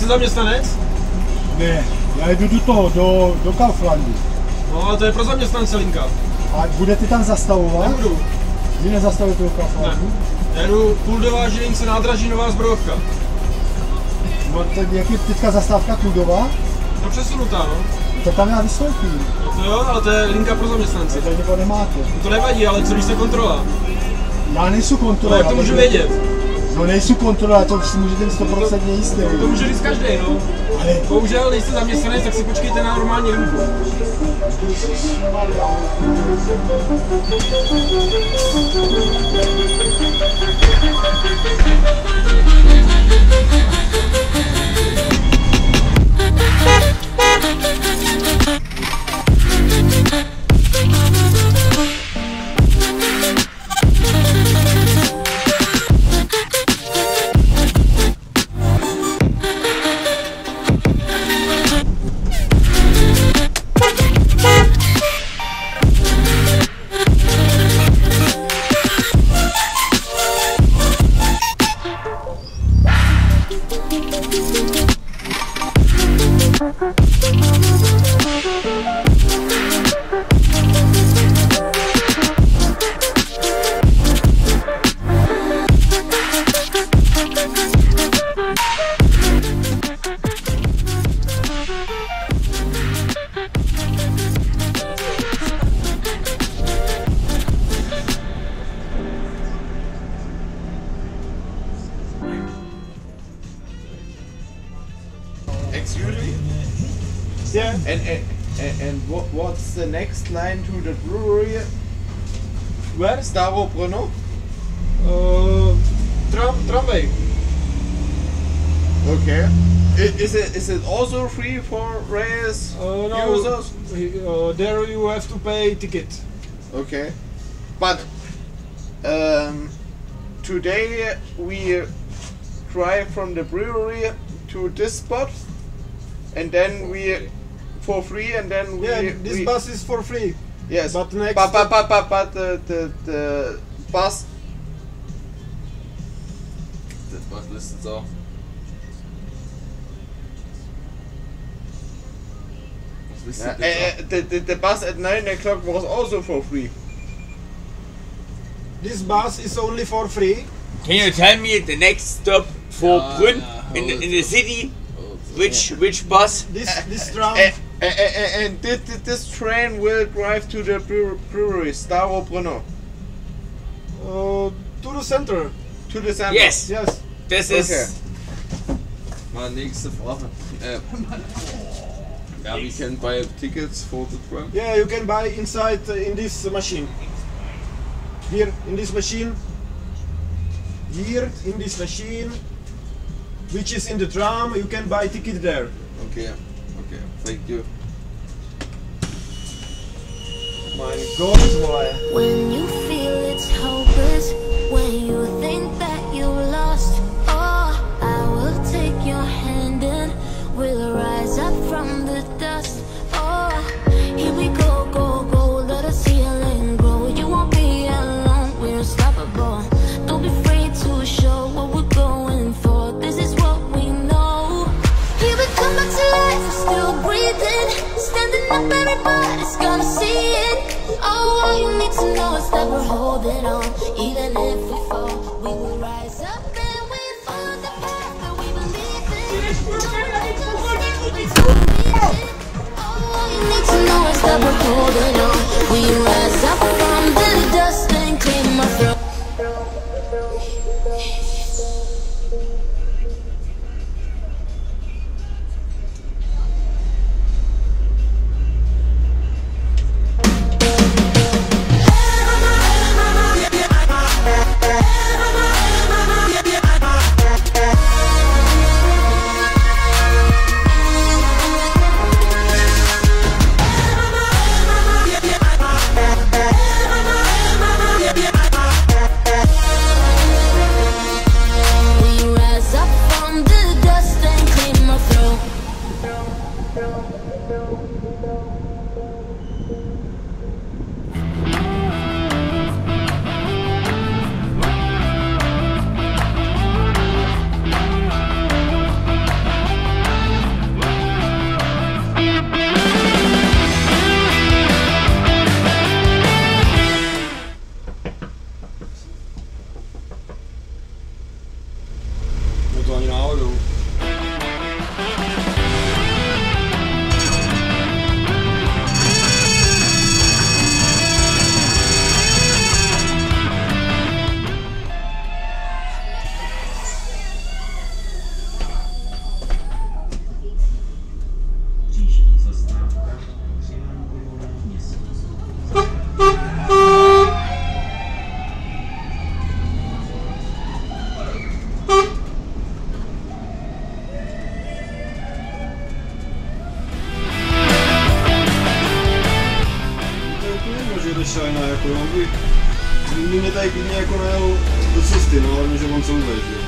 zaměstnanec? Ne, já jdu do Kauflandu. No ale to je pro zaměstnance linka. A budete tam zastavovat? Nebudu. Vy nezastavujete do Kauflandu? Ne. Já jdu půl do Váženice, nádraží Nová Zbrojovka. No jak je teďka zastávka Kludová? No přesunutá, no. To tam já vystoupím. No to jo, ale to je linka pro zaměstnance. Tady nebo nemáte. No to nevadí, ale co když se kontrola? Já nejsou kontrola. No jak to můžu vědět? No nejsou kontrola, to si můžete být 100% jistý. To může říct každý, no. Ale bohužel nejste zaměstnanec, tak si počkejte na normální linku. Excuse me? Yeah. And what's the next line to the brewery? Where? Starobrunno? Tramway. Okay. Is it also free for race No, users? there you have to pay ticket. Okay. But today we drive from the brewery to this spot, and then we for free, and then This bus is for free. Yes. But next. But the bus. Was listet so? The bus at 9 o'clock was also for free. This bus is only for free. Can you tell me the next stop for Brünn in the city? Which bus? This tram. And this train will drive to the brewery, Starobrunno. To the center. To the center. Yes. Yes. This is. Okay. Meine nächste Frage. We can buy tickets for the tram. Yeah, you can buy inside in this machine. Here in this machine. Here in this machine, which is in the tram, you can buy ticket there. Okay, thank you. Mein Gott, vole. When you feel it's hopeless, when you think that you lost, oh, I will take your hand and we'll rise up from the dust. Oh, here we go, go, go, let us heal and grow. You won't be alone, we're unstoppable. Don't be afraid to show what we're going for. This is what we know. Here we come back to life, we're still breathing. Standing up, everybody's gonna see it. Oh, all you need to know is that we're holding on. Even if we fall, we will rise up and we follow the path that we believe in. All you need to know is that we're holding on. We rise up from the dust and clean my throat. šajna, jako no, by mě tady klidně jako najel do cesty, no, ale že on se uveš, jo.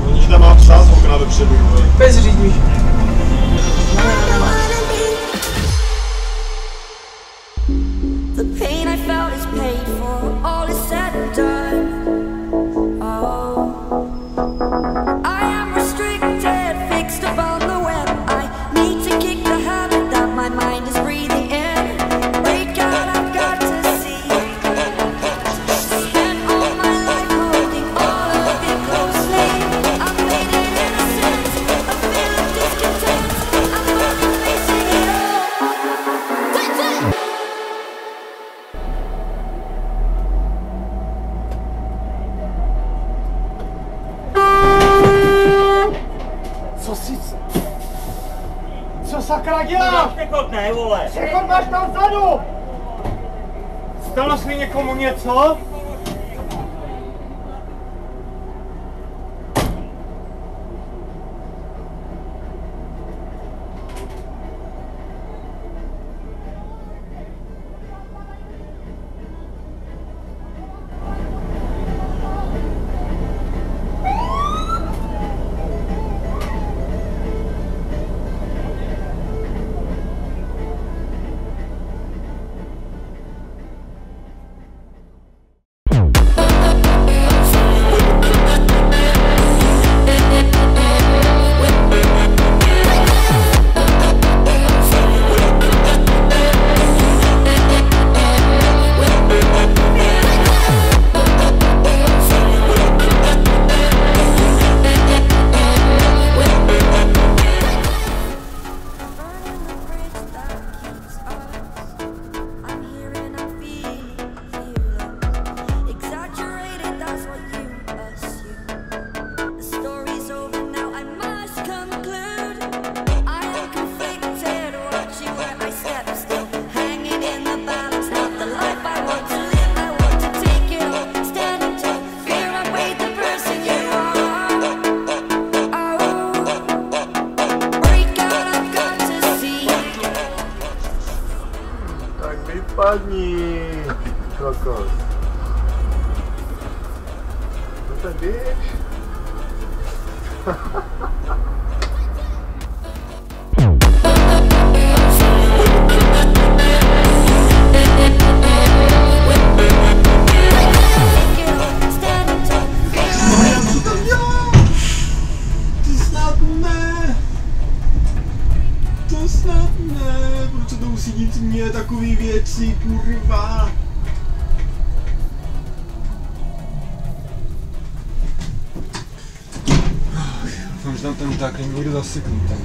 Oni tam má přás okna dopředu. Bez řídí. The pain I felt is paid for, all is said and done. Oh, I am restricted, fixed upon the web. I need to kick the habit that my mind is breathing in. Break out, I've got to see. Spent all my life holding all of it closely. I've made it innocent, a feel of discontent. I'm not facing it all. That's it! Co sakra děláš? Ne, vole. Přechod máš tam vzadu! Stalo se někomu něco? Vypadni, kokos. No tak běž. Proč to musí dít mě takový věci, kurva? Doufám, že tam ten tak někdo zaseknul tam.